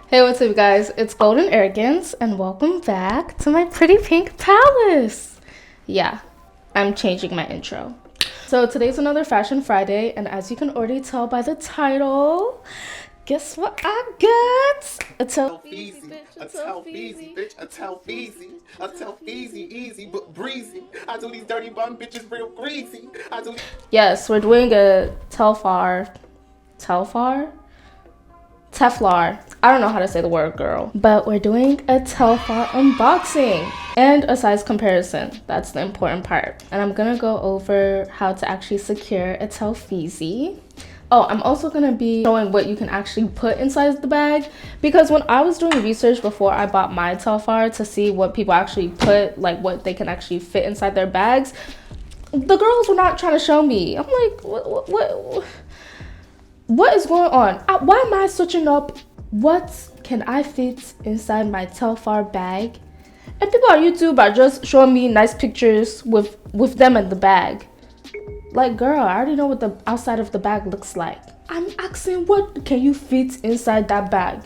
Hey, what's up, guys? It's Golden Arrogance, and welcome back to my pretty pink palace. Yeah, I'm changing my intro. So today's another Fashion Friday, and as you can already tell by the title, guess what I got? A Telfeezy, bitch. A Telfeezy, bitch. A Telfeezy. A Telfeezy, easy but breezy. I do these dirty bum bitches real greasy. Yes, we're doing a Telfar. Teflar. I don't know how to say the word, girl. But we're doing a Telfar unboxing and a size comparison. That's the important part. And I'm gonna go over how to actually secure a Telfeezy. Oh, I'm also gonna be showing what you can actually put inside the bag, because when I was doing research before I bought my Telfar to see what people actually put, like what they can actually fit inside their bags, the girls were not trying to show me. I'm like, what is going on? Why am I switching up what can I fit inside my Telfar bag? And people on YouTube are just showing me nice pictures with them in the bag. Like, girl, I already know what the outside of the bag looks like. I'm asking, what can you fit inside that bag?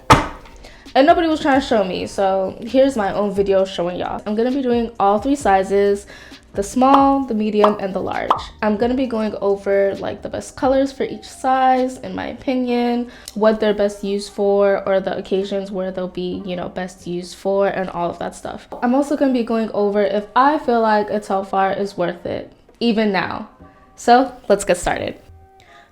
And nobody was trying to show me, so here's my own video showing y'all. I'm gonna be doing all three sizes: the small, the medium, and the large. I'm gonna be going over like the best colors for each size, in my opinion, what they're best used for, or the occasions where they'll be, you know, best used for, and all of that stuff. I'm also gonna be going over if I feel like a Telfar is worth it, even now. So let's get started.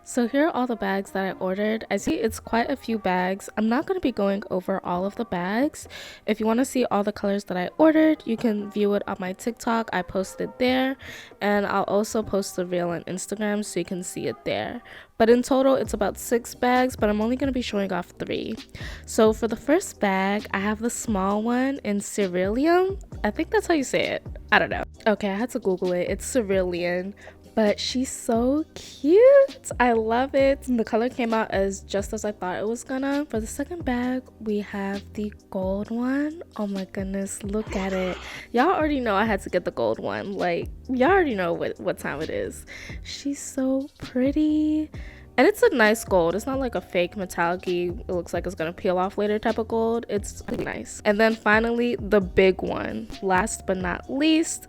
So here are all the bags that I ordered. I see it's quite a few bags. I'm not going to be going over all of the bags. If you want to see all the colors that I ordered, you can view it on my TikTok. I posted there, and I'll also post the reel on Instagram so you can see it there. But in total, it's about 6 bags, but I'm only going to be showing off 3. So for the first bag, I have the small one in cerulean. I think that's how you say it. I don't know. Okay, I had to Google it. It's cerulean. But she's so cute. I love it. The color came out as just as I thought it was gonna. For the second bag, we have the gold one. Oh my goodness, look at it. Y'all already know I had to get the gold one. Like, y'all already know what time it is. She's so pretty. And it's a nice gold. It's not like a fake metallic-y, it looks like it's gonna peel off later type of gold. It's really nice. And then finally, the big one. Last but not least,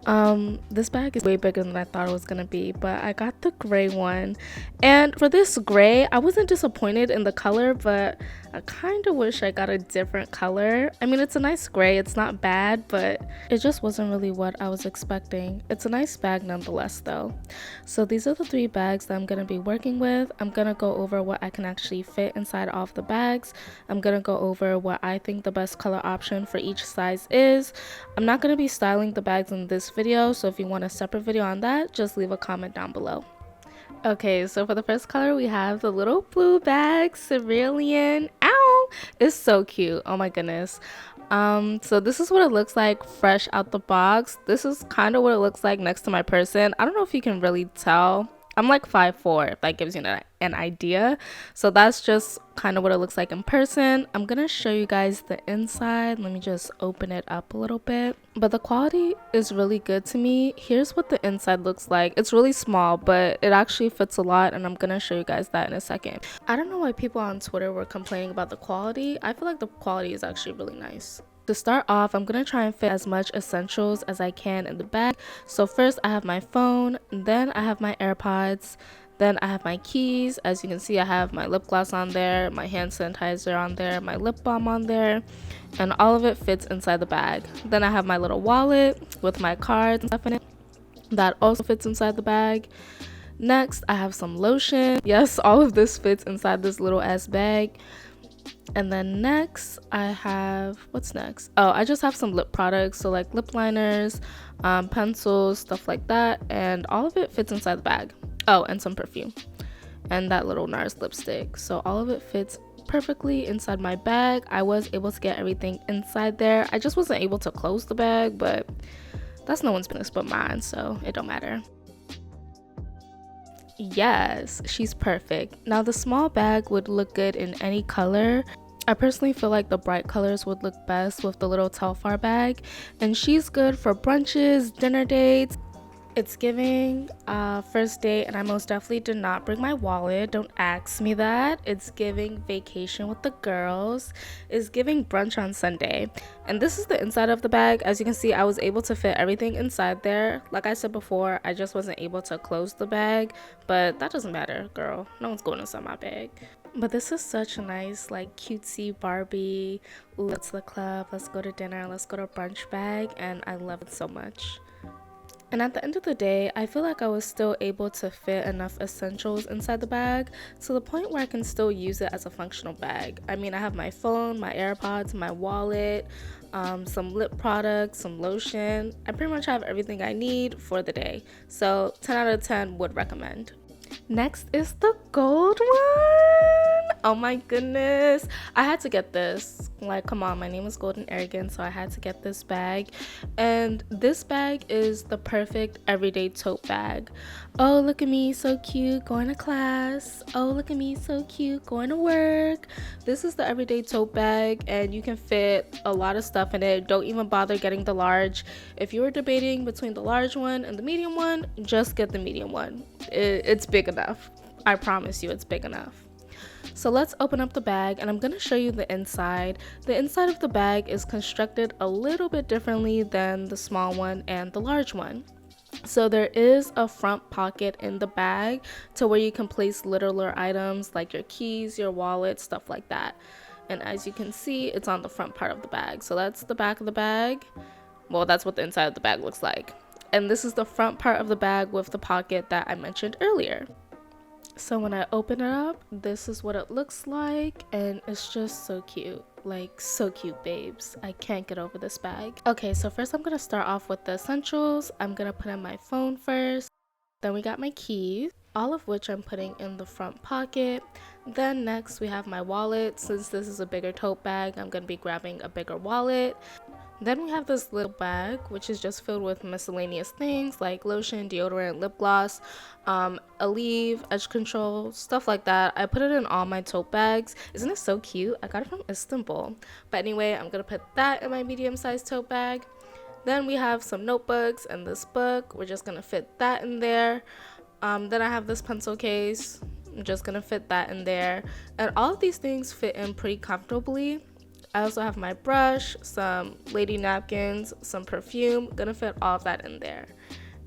this bag is way bigger than I thought it was gonna be, but I got the gray one. And for this gray, I wasn't disappointed in the color, but I kind of wish I got a different color. I mean, it's a nice gray, it's not bad, but it just wasn't really what I was expecting. It's a nice bag nonetheless though. So these are the 3 bags that I'm gonna be working with. I'm gonna go over what I can actually fit inside of the bags. I'm gonna go over what I think the best color option for each size is. I'm not gonna be styling the bags in this video, so if you want a separate video on that, just leave a comment down below. Okay, so for the first color, we have the little blue bag, cerulean. Ow! It's so cute. Oh my goodness. So this is what it looks like fresh out the box. This is kind of what it looks like next to my person. I don't know if you can really tell. I'm like 5'4", if that gives you an idea. So that's just kind of what it looks like in person. I'm gonna show you guys the inside. Let me just open it up a little bit. But the quality is really good to me. Here's what the inside looks like. It's really small, but it actually fits a lot, and I'm gonna show you guys that in a second. I don't know why people on Twitter were complaining about the quality. I feel like the quality is actually really nice. To start off, I'm gonna try and fit as much essentials as I can in the bag. So first I have my phone, then I have my AirPods, then I have my keys. As you can see, I have my lip gloss on there, my hand sanitizer on there, my lip balm on there, and all of it fits inside the bag. Then I have my little wallet with my cards and stuff in it. That also fits inside the bag. Next, I have some lotion. Yes, all of this fits inside this little ass bag. And then next I have, what's next? Oh, I just have some lip products, so like lip liners, pencils, stuff like that, and all of it fits inside the bag. Oh, and some perfume and that little NARS lipstick. So all of it fits perfectly inside my bag. I was able to get everything inside there. I just wasn't able to close the bag, but that's no one's business but mine, so it don't matter. Yes, she's perfect. Now the small bag would look good in any color. I personally feel like the bright colors would look best with the little Telfar bag, and she's good for brunches, dinner dates. It's giving first date, and I most definitely did not bring my wallet. Don't ask me that. It's giving vacation with the girls. It's giving brunch on Sunday. And this is the inside of the bag. As you can see, I was able to fit everything inside there. Like I said before, I just wasn't able to close the bag, but that doesn't matter, girl. No one's going inside my bag. But this is such a nice, like, cutesy Barbie, ooh, let's to the club, let's go to dinner, let's go to brunch bag, and I love it so much. And at the end of the day, I feel like I was still able to fit enough essentials inside the bag to the point where I can still use it as a functional bag. I mean, I have my phone, my AirPods, my wallet, some lip products, some lotion. I pretty much have everything I need for the day. So 10 out of 10 would recommend. Next is the gold one. Oh my goodness, I had to get this. Like, come on, my name is Golden Arrogant, so I had to get this bag. And this bag is the perfect everyday tote bag. Oh, look at me, so cute, going to class. Oh, look at me, so cute, going to work. This is the everyday tote bag, and you can fit a lot of stuff in it. Don't even bother getting the large. If you were debating between the large one and the medium one, just get the medium one. It's big enough. I promise you, it's big enough. So let's open up the bag, and I'm going to show you the inside. The inside of the bag is constructed a little bit differently than the small one and the large one. So there is a front pocket in the bag to where you can place littler items like your keys, your wallet, stuff like that. And as you can see, it's on the front part of the bag. So that's the back of the bag. Well, that's what the inside of the bag looks like. And this is the front part of the bag with the pocket that I mentioned earlier. So when I open it up, this is what it looks like, and it's just so cute. Like, so cute, babes. I can't get over this bag. Okay, so first I'm gonna start off with the essentials. I'm gonna put in my phone first. Then we got my keys, all of which I'm putting in the front pocket. Then next we have my wallet. Since this is a bigger tote bag, I'm gonna be grabbing a bigger wallet. Then we have this little bag, which is just filled with miscellaneous things like lotion, deodorant, lip gloss, Aleve, edge control, stuff like that. I put it in all my tote bags. Isn't it so cute? I got it from Istanbul. But anyway, I'm gonna put that in my medium-sized tote bag. Then we have some notebooks and this book. We're just gonna fit that in there. Then I have this pencil case. I'm just gonna fit that in there. And all of these things fit in pretty comfortably. I also have my brush, some lady napkins, some perfume. Gonna fit all of that in there.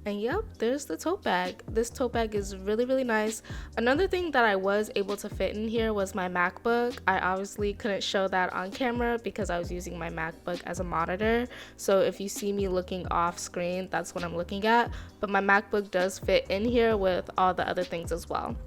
And yep, there's the tote bag. This tote bag is really, really nice. Another thing that I was able to fit in here was my MacBook. I obviously couldn't show that on camera because I was using my MacBook as a monitor. So if you see me looking off screen, that's what I'm looking at. But my MacBook does fit in here with all the other things as well.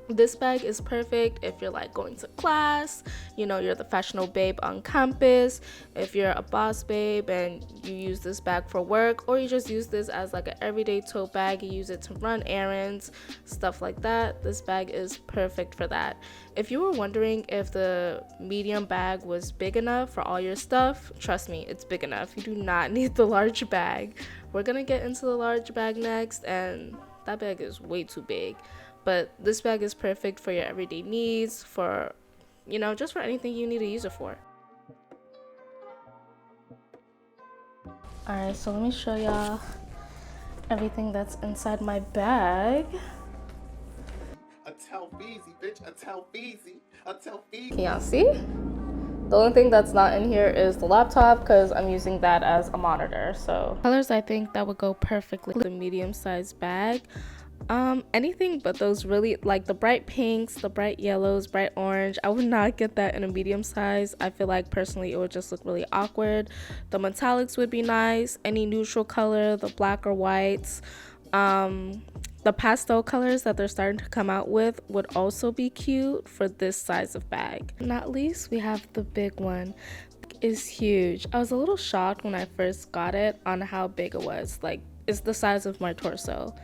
This bag is perfect if you're like going to class, you know, you're the fashionable babe on campus, if you're a boss babe and you use this bag for work, or you just use this as like an everyday tote bag, you use it to run errands, stuff like that. This bag is perfect for that. If you were wondering if the medium bag was big enough for all your stuff, trust me, it's big enough. You do not need the large bag. We're gonna get into the large bag next, and that bag is way too big. But this bag is perfect for your everyday needs, for, you know, just for anything you need to use it for. Alright, so let me show y'all everything that's inside my bag. A Telfeezy, bitch, a Telfeezy, a Telfeezy. Can y'all see? The only thing that's not in here is the laptop because I'm using that as a monitor. So colors I think that would go perfectly with the medium-sized bag. Anything but those really, like the bright pinks, the bright yellows, bright orange. I would not get that in a medium size. I feel like personally it would just look really awkward. The metallics would be nice, any neutral color, the black or whites, the pastel colors that they're starting to come out with would also be cute for this size of bag. Not least, we have the big one. Is huge. I was a little shocked when I first got it on how big it was. Like, it's the size of my torso.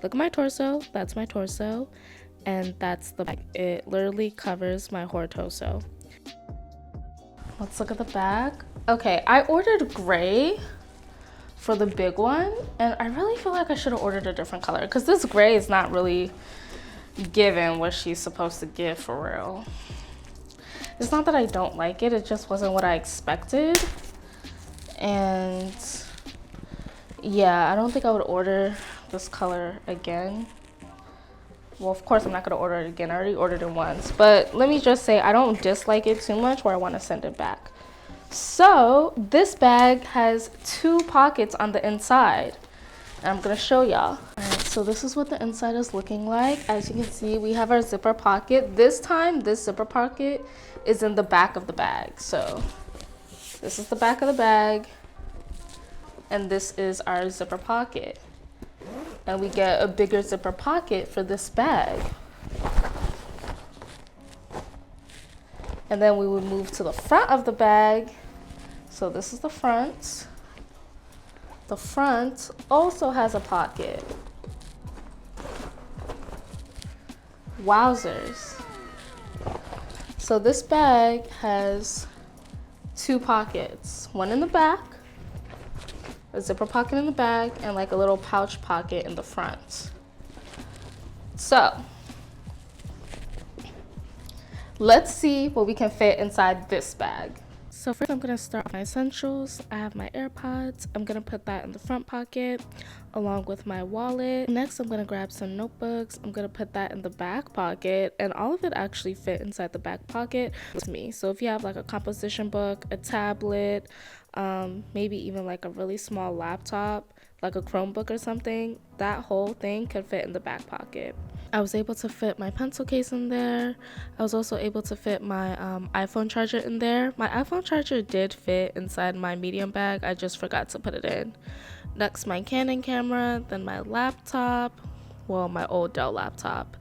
Look at my torso, that's my torso, and that's the bag. It literally covers my whole torso. Let's look at the back. Okay, I ordered gray for the big one, and I really feel like I should have ordered a different color because this gray is not really giving what she's supposed to give for real. It's not that I don't like it, it just wasn't what I expected. And yeah, I don't think I would order this color again. Well, of course, I'm not going to order it again. I already ordered it once. But let me just say, I don't dislike it too much where I want to send it back. So this bag has 2 pockets on the inside. And I'm going to show y'all. Alright, so this is what the inside is looking like. As you can see, we have our zipper pocket. This time, this zipper pocket is in the back of the bag. So this is the back of the bag. And this is our zipper pocket. And we get a bigger zipper pocket for this bag. And then we would move to the front of the bag. So this is the front. The front also has a pocket. Wowzers. So this bag has 2 pockets. One in the back, a zipper pocket in the back, and like a little pouch pocket in the front. So let's see what we can fit inside this bag. So first I'm gonna start with my essentials. I have my AirPods. I'm gonna put that in the front pocket along with my wallet. Next I'm gonna grab some notebooks. I'm gonna put that in the back pocket, and all of it actually fit inside the back pocket with me. So if you have like a composition book, a tablet, maybe even like a really small laptop, like a Chromebook or something, that whole thing could fit in the back pocket. I was able to fit my pencil case in there. I was also able to fit my iPhone charger in there. My iPhone charger did fit inside my medium bag. I just forgot to put it in. Next, my Canon camera, then my laptop, well, my old Dell laptop.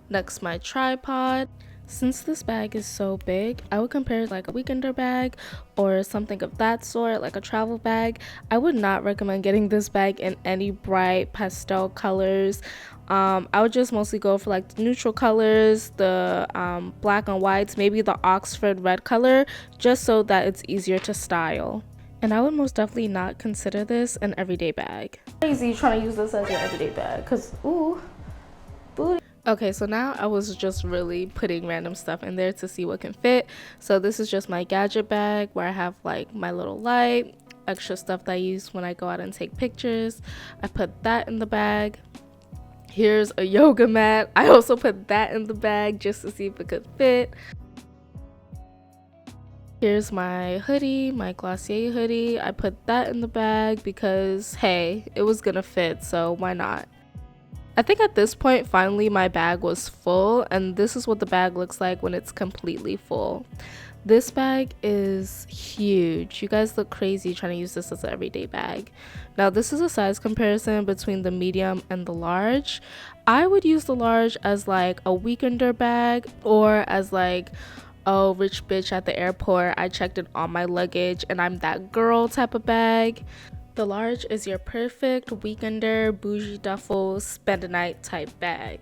Next, my tripod. Since this bag is so big, I would compare it like a weekender bag or something of that sort, like a travel bag. I would not recommend getting this bag in any bright pastel colors. I would just mostly go for like the neutral colors, the black and whites, maybe the Oxford red color, just so that it's easier to style. And I would most definitely not consider this an everyday bag. Crazy trying to use this as your everyday bag, cause ooh, booty. Okay, so now I was just really putting random stuff in there to see what can fit. So this is just my gadget bag where I have like my little light, extra stuff that I use when I go out and take pictures. I put that in the bag. Here's a yoga mat. I also put that in the bag just to see if it could fit. Here's my hoodie, my Glossier hoodie. I put that in the bag because, hey, it was gonna fit, so why not? I think at this point, finally, my bag was full, and this is what the bag looks like when it's completely full. This bag is huge. You guys look crazy trying to use this as an everyday bag. Now, this is a size comparison between the medium and the large. I would use the large as like a weekender bag or as like, oh, rich bitch at the airport, I checked in all my luggage and I'm that girl type of bag. The large is your perfect weekender, bougie duffel, spend a night type bag.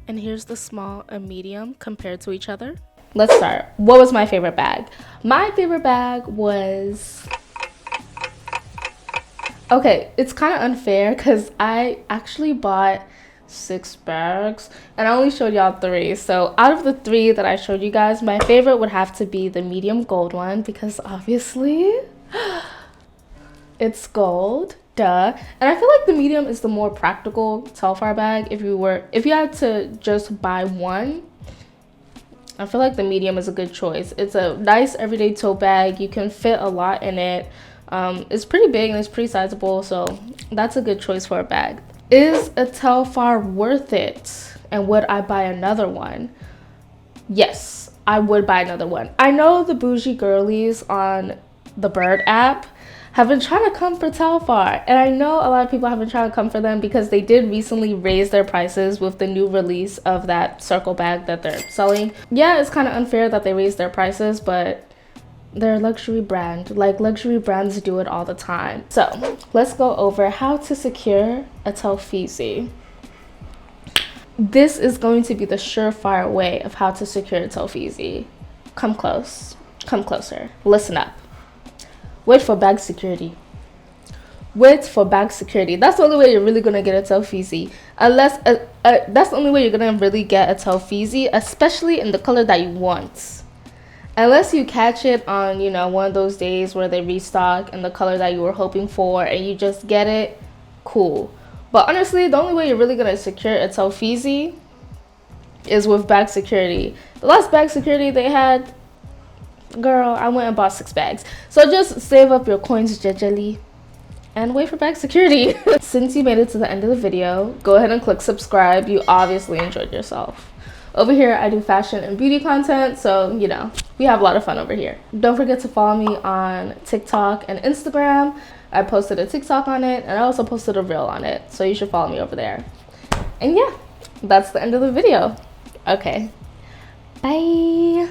And here's the small and medium compared to each other. Let's start. What was my favorite bag? My favorite bag was... Okay, it's kind of unfair because I actually bought 6 bags and I only showed y'all 3. So out of the 3 that I showed you guys, my favorite would have to be the medium gold one because obviously it's gold, duh. And I feel like the medium is the more practical Telfar bag. If you had to just buy one, I feel like the medium is a good choice. It's a nice everyday tote bag. You can fit a lot in it. It's pretty big and it's pretty sizable, so that's a good choice for a bag. Is a Telfar worth it? And would I buy another one? Yes, I would buy another one. I know the bougie girlies on the Bird app have been trying to come for Telfar, and I know a lot of people have been trying to come for them because they did recently raise their prices with the new release of that circle bag that they're selling. Yeah, it's kind of unfair that they raised their prices, but they're a luxury brand. Like, luxury brands do it all the time. So let's go over how to secure a Telfeezy. This is going to be the surefire way of how to secure a Telfeezy. Come close, come closer, listen up. Wait for bag security. Wait for bag security. That's the only way you're really gonna get a Telfeezy. Unless that's the only way you're gonna really get a Telfeezy, especially in the color that you want. Unless you catch it on, you know, one of those days where they restock in the color that you were hoping for and you just get it, cool. But honestly, the only way you're really gonna secure a Telfar is with bag security. The last bag security they had, girl, I went and bought 6 bags. So just save up your coins jejely and wait for bag security. Since you made it to the end of the video, go ahead and click subscribe. You obviously enjoyed yourself. Over here, I do fashion and beauty content, so you know, we have a lot of fun over here. Don't forget to follow me on TikTok and Instagram. I posted a TikTok on it, and I also posted a reel on it, so you should follow me over there. And yeah, that's the end of the video. Okay, bye.